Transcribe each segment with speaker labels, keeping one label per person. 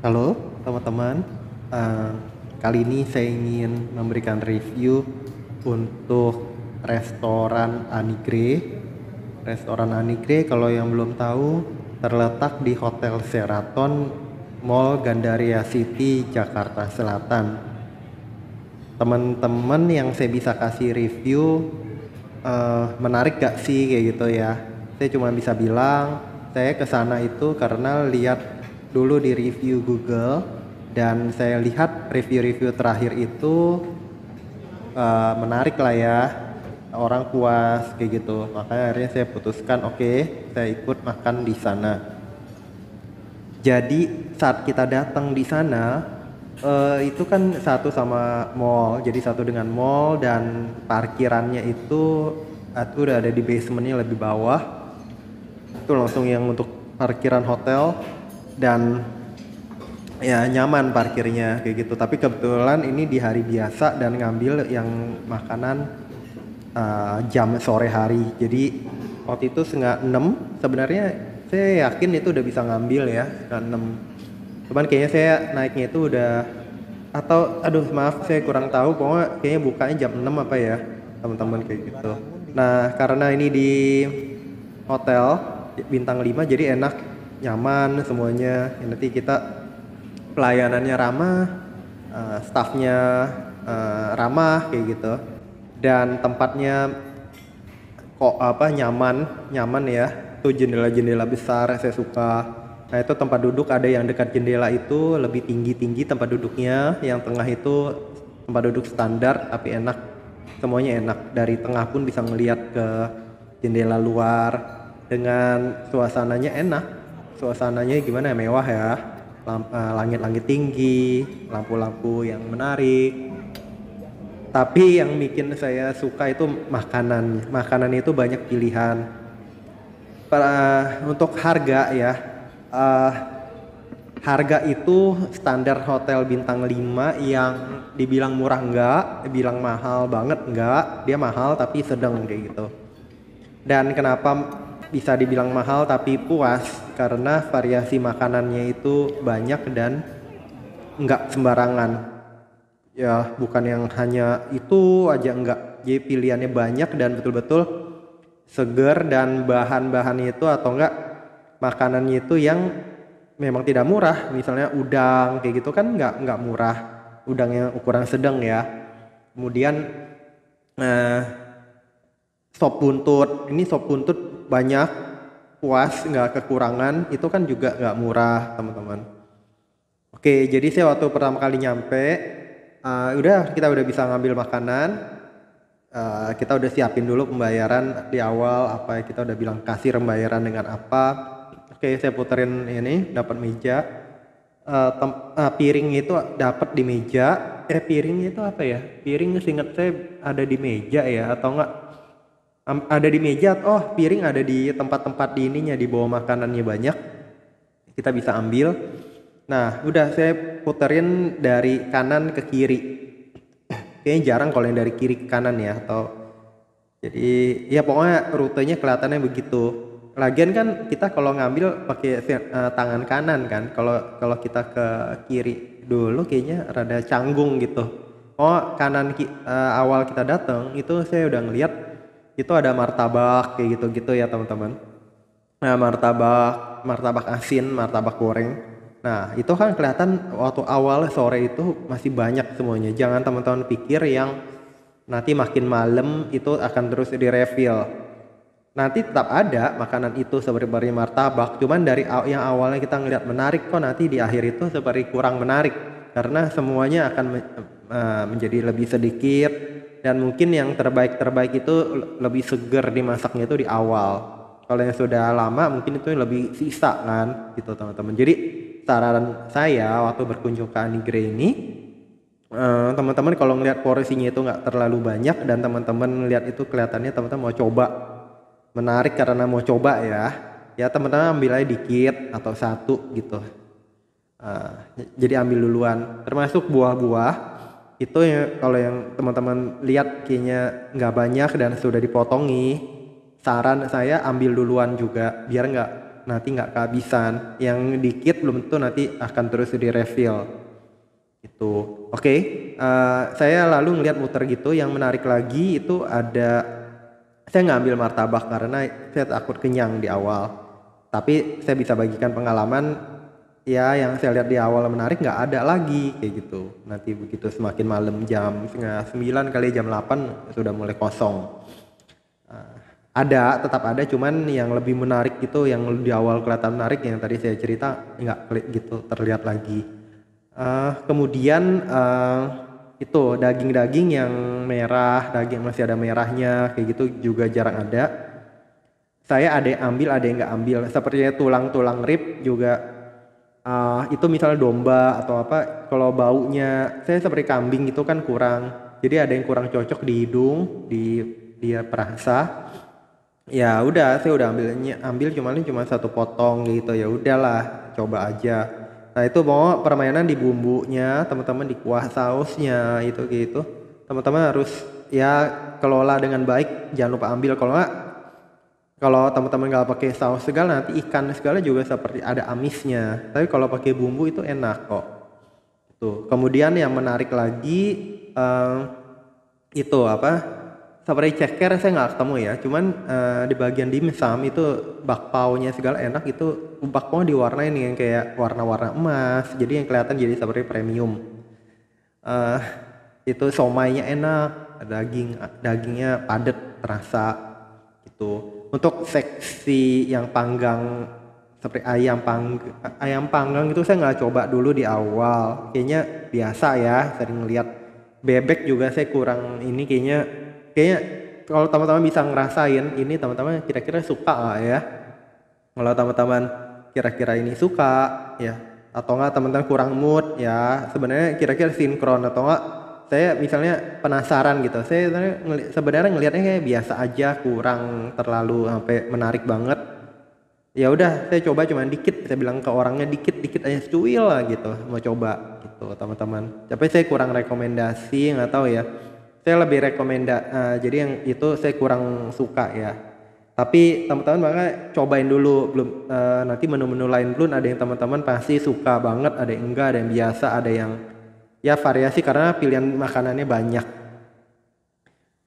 Speaker 1: Halo teman-teman. Eh, Kali ini saya ingin memberikan review untuk restoran Anigre. Restoran Anigre kalau yang belum tahu terletak di Hotel Sheraton Mall Gandaria City, Jakarta Selatan. Teman-teman yang saya bisa kasih review menarik gak sih kayak gitu ya. Saya cuma bisa bilang saya ke sana itu karena lihat dulu di review Google, dan saya lihat review-review terakhir itu menarik lah ya, orang puas kayak gitu. Makanya akhirnya saya putuskan oke, saya ikut makan di sana. Jadi saat kita datang di sana, itu kan satu sama mall, jadi satu dengan mall, dan parkirannya itu udah ada di basementnya lebih bawah. Itu langsung yang untuk parkiran hotel, dan ya nyaman parkirnya kayak gitu. Tapi kebetulan ini di hari biasa dan ngambil yang makanan jam sore hari. Jadi waktu itu setengah 6, sebenarnya saya yakin itu udah bisa ngambil ya setengah 6. Cuman kayaknya saya naiknya itu udah, atau aduh maaf saya kurang tahu, pokoknya kayaknya bukanya jam 6 apa ya teman-teman kayak gitu. Nah karena ini di hotel bintang 5 jadi enak, nyaman semuanya. Nanti kita pelayanannya ramah, staffnya ramah kayak gitu, dan tempatnya kok nyaman nyaman ya. Tuh jendela-jendela besar saya suka. Nah itu tempat duduk, ada yang dekat jendela itu lebih tinggi-tinggi tempat duduknya, yang tengah itu tempat duduk standar tapi enak, semuanya enak. Dari tengah pun bisa ngelihat ke jendela luar, dengan suasananya enak. Suasananya gimana ya, mewah ya. Langit-langit tinggi, lampu-lampu yang menarik. Tapi yang bikin saya suka itu makanan itu banyak pilihan. Untuk harga ya, eh, harga itu standar hotel bintang 5, yang dibilang murah enggak, dibilang mahal banget enggak, dia mahal tapi sedang kayak gitu. Dan kenapa bisa dibilang mahal tapi puas? Karena variasi makanannya itu banyak dan enggak sembarangan. Ya, bukan yang hanya itu aja, enggak. Jadi pilihannya banyak dan betul-betul seger, dan bahan-bahannya itu atau enggak makanannya itu yang memang tidak murah. Misalnya udang kayak gitu kan enggak murah. Udang yang ukuran sedang ya. Kemudian eh, sop buntut. Ini sop buntut banyak, puas, nggak kekurangan. Itu kan juga nggak murah, teman-teman. Oke, jadi saya waktu pertama kali nyampe, kita udah bisa ngambil makanan. Kita udah siapin dulu pembayaran di awal, apa ya, kita udah bilang kasir pembayaran dengan apa. Oke, saya puterin ini, dapat meja. Piring itu dapat di meja. Piringnya itu apa ya? Piring seingat saya ada di meja ya, atau enggak ada di meja. Oh, piring ada di tempat-tempat di ininya, di bawah makanannya banyak, kita bisa ambil. Nah udah saya puterin dari kanan ke kiri. Kayaknya jarang kalau yang dari kiri ke kanan ya, atau jadi ya pokoknya rutenya kelihatannya begitu. Lagian kan kita kalau ngambil pakai tangan kanan kan, kalau kalau kita ke kiri dulu kayaknya rada canggung gitu. Oh kanan, awal kita datang itu saya udah ngeliat itu ada martabak kayak gitu-gitu ya teman-teman. Nah martabak, martabak asin, martabak goreng. Nah itu kan kelihatan waktu awal sore itu masih banyak semuanya. Jangan teman-teman pikir yang nanti makin malam itu akan terus di-refill. Nanti tetap ada makanan itu seperti martabak, cuman dari yang awalnya kita ngeliat menarik, kok nanti di akhir itu seperti kurang menarik, karena semuanya akan menjadi lebih sedikit, dan mungkin yang terbaik itu lebih seger dimasaknya itu di awal. Kalau yang sudah lama mungkin itu lebih sisa kan gitu teman-teman. Jadi saran saya waktu berkunjung ke Anigre ini, teman-teman kalau ngelihat porsinya itu nggak terlalu banyak, dan teman-teman lihat itu kelihatannya teman-teman mau coba, menarik karena mau coba ya, ya teman-teman ambil aja dikit atau satu gitu. Jadi ambil duluan, termasuk buah-buah itu ya, kalau yang teman-teman lihat kayaknya nggak banyak dan sudah dipotongi, saran saya ambil duluan juga biar nggak nanti nggak kehabisan. Yang dikit belum tentu nanti akan terus di refill gitu. Oke, saya lalu ngeliat muter gitu. Yang menarik lagi itu ada, saya nggak ambil martabak karena saya takut kenyang di awal, tapi saya bisa bagikan pengalaman ya yang saya lihat di awal menarik nggak ada lagi kayak gitu. Nanti begitu semakin malam jam setengah 9 kali jam 8 sudah mulai kosong. Ada, tetap ada, cuman yang lebih menarik itu yang di awal kelihatan menarik yang tadi saya cerita nggak gitu terlihat lagi. Kemudian itu daging-daging yang merah, daging masih ada merahnya kayak gitu juga jarang ada. Saya ada yang ambil, ada yang nggak ambil. Sepertinya tulang-tulang rib juga itu misalnya domba atau apa, kalau baunya saya seperti kambing itu kan kurang. Jadi ada yang kurang cocok di hidung, di dia perasa. Ya udah, saya udah ambil cuma satu potong gitu, ya udahlah coba aja. Nah itu mau permainan di bumbunya, teman-teman di kuah sausnya itu gitu. Teman-teman harus ya kelola dengan baik, jangan lupa ambil. Kalau teman-teman nggak pakai saus segala, nanti ikan segala juga seperti ada amisnya. Tapi kalau pakai bumbu itu enak kok. Tuh. Kemudian yang menarik lagi itu apa? Seperti ceker saya nggak ketemu ya, cuman di bagian dimsum itu bakpaunya segala enak, itu bakpau diwarnain yang kayak warna-warna emas, jadi yang kelihatan jadi seperti premium. Itu somainya enak, dagingnya padat terasa gitu. Untuk seksi yang panggang seperti ayam panggang itu saya nggak coba dulu di awal, kayaknya biasa ya, sering lihat. Bebek juga saya kurang ini kayaknya kalau teman-teman bisa ngerasain ini, teman-teman kira-kira suka nggak ya? Kalau teman-teman kira-kira ini suka ya, atau nggak teman-teman kurang mood ya, sebenarnya kira-kira sinkron atau nggak, saya misalnya penasaran gitu, saya sebenarnya ngelihatnya kayak biasa aja, kurang terlalu sampai menarik banget. Ya udah saya coba cuma dikit, saya bilang ke orangnya dikit aja secuil lah gitu, mau coba gitu teman-teman. Tapi saya kurang rekomendasi, nggak tahu ya. Saya lebih jadi yang itu saya kurang suka ya. Tapi teman-teman makanya cobain dulu, belum nanti menu-menu lain belum ada yang teman-teman pasti suka banget, ada yang enggak, ada yang biasa, ada yang ya variasi karena pilihan makanannya banyak.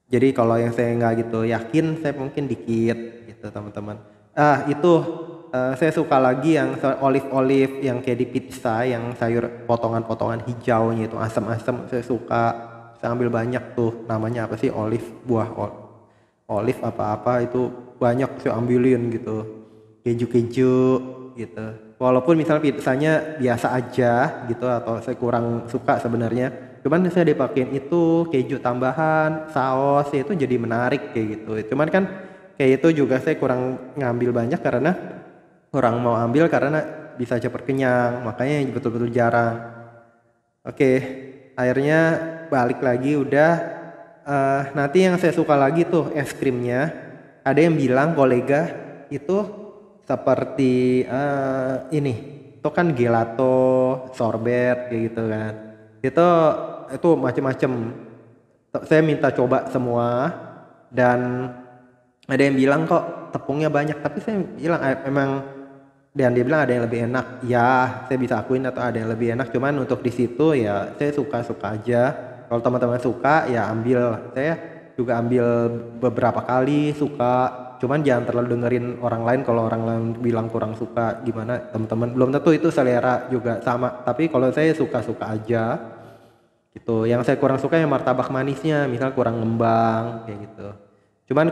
Speaker 1: Jadi kalau yang saya nggak gitu yakin, saya mungkin dikit gitu teman-teman. Itu saya suka lagi yang olive yang kayak di pizza, yang sayur potongan-potongan hijaunya itu asam-asam, saya suka. Saya ambil banyak tuh, namanya apa sih, buah olive apa-apa itu banyak saya ambilin gitu, keju-keju gitu. Walaupun misalnya pizzanya biasa aja gitu atau saya kurang suka sebenarnya, cuman saya dipakein itu keju tambahan, saus itu jadi menarik kayak gitu. Cuman kan kayak itu juga saya kurang ngambil banyak karena kurang mau ambil karena bisa cepat kenyang, makanya betul-betul jarang. Oke, akhirnya balik lagi udah. Nanti yang saya suka lagi tuh es krimnya. Ada yang bilang kolega itu seperti ini, itu kan gelato, sorbet kayak gitu kan. Itu macem-macem. Saya minta coba semua dan ada yang bilang kok tepungnya banyak, tapi saya bilang emang, dan dia bilang ada yang lebih enak. Ya, saya bisa akuin atau ada yang lebih enak. Cuman untuk di situ ya saya suka-suka aja. Kalau teman-teman suka ya ambil. Saya juga ambil beberapa kali suka. Cuman jangan terlalu dengerin orang lain. Kalau orang lain bilang kurang suka gimana, teman-teman belum tentu itu selera juga sama. Tapi kalau saya suka-suka aja gitu. Yang saya kurang suka yang martabak manisnya, misal kurang ngembang kayak gitu. Cuman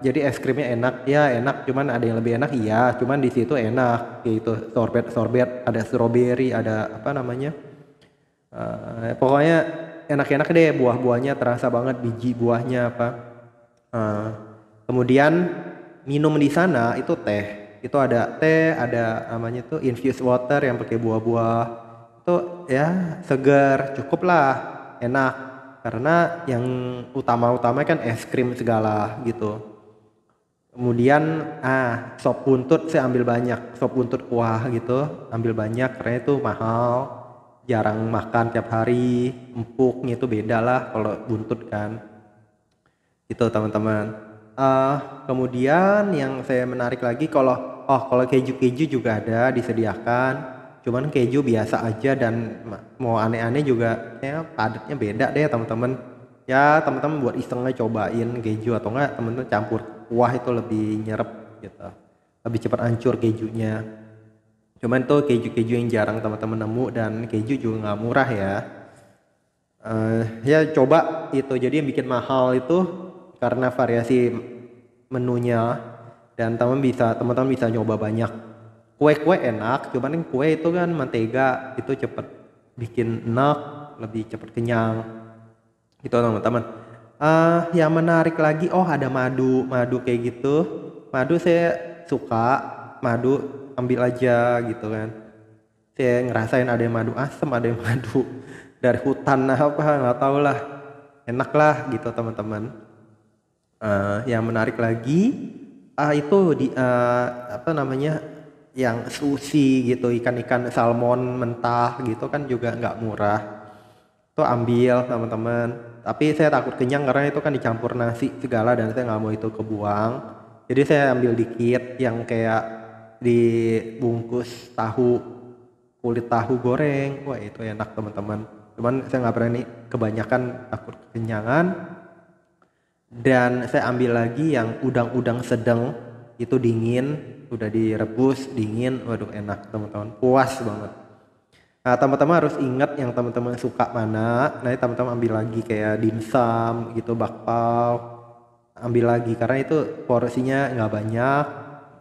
Speaker 1: jadi es krimnya enak, ya enak, cuman ada yang lebih enak, iya, cuman di situ enak gitu, sorbet, ada strawberry, ada apa namanya, pokoknya enak-enak deh, buah-buahnya terasa banget, biji buahnya apa. Kemudian minum di sana itu teh, itu ada teh, ada namanya tuh infused water yang pakai buah-buah, itu ya segar, cukup lah, enak, karena yang utama-utama kan es krim segala gitu. Kemudian sop buntut saya ambil banyak, sop buntut kuah gitu, ambil banyak karena itu mahal, jarang makan tiap hari, empuknya itu beda lah kalau buntut kan. Itu teman-teman. Kemudian yang saya menarik lagi kalau Oh, kalau keju-keju juga ada disediakan. Cuman keju biasa aja dan mau aneh-aneh juga ya padatnya beda deh teman-teman. Ya teman-teman buat isengnya cobain keju atau enggak teman-teman campur kuah itu lebih nyerep gitu. Lebih cepat hancur kejunya. Cuman tuh keju-keju yang jarang teman-teman nemu dan keju juga nggak murah ya. Ya coba itu jadi yang bikin mahal itu karena variasi menunya dan teman-teman bisa nyoba banyak. Kue-kue enak, cuman kan kue itu kan mentega itu cepet bikin enak, lebih cepet kenyang. Itu teman-teman. Yang menarik lagi, oh ada madu kayak gitu. Madu saya suka, madu ambil aja gitu kan. Saya ngerasain ada yang madu asam, ada yang madu dari hutan apa nggak tahu lah, enak lah gitu teman-teman. Yang menarik lagi itu apa namanya yang sushi gitu, ikan-ikan salmon mentah gitu kan juga nggak murah. Itu ambil teman-teman. Tapi saya takut kenyang karena itu kan dicampur nasi segala dan saya nggak mau itu kebuang. Jadi saya ambil dikit yang kayak dibungkus kulit tahu goreng. Wah itu enak teman-teman. Cuman saya nggak berani kebanyakan takut kekenyangan. Dan saya ambil lagi yang udang-udang sedang itu dingin, udah direbus dingin, waduh enak teman-teman, puas banget. Nah teman-teman harus ingat yang teman-teman suka mana. Nah teman-teman ambil lagi kayak dimsum gitu, bakpao, ambil lagi karena itu porsinya nggak banyak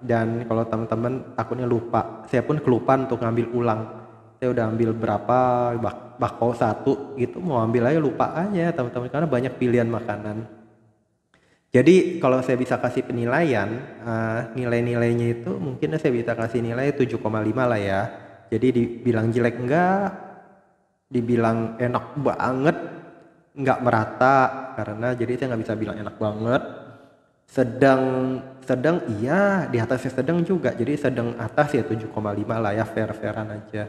Speaker 1: dan kalau teman-teman takutnya lupa, saya pun kelupaan untuk ngambil ulang. Saya udah ambil berapa bakpao satu gitu, mau ambil aja lupa aja teman-teman karena banyak pilihan makanan. Jadi kalau saya bisa kasih penilaian, nilai-nilainya itu mungkin saya bisa kasih nilai 7,5 lah ya. Jadi dibilang jelek enggak, dibilang enak banget enggak merata karena jadi saya nggak bisa bilang enak banget. Sedang iya, di atasnya sedang juga. Jadi sedang atas ya 7,5 lah ya, fair-fairan aja.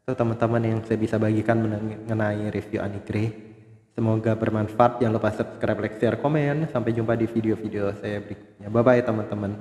Speaker 1: Itu teman-teman yang saya bisa bagikan mengenai review Anigreh. Semoga bermanfaat. Jangan lupa subscribe, like, share, komen. Sampai jumpa di video-video saya berikutnya. Bye-bye teman-teman.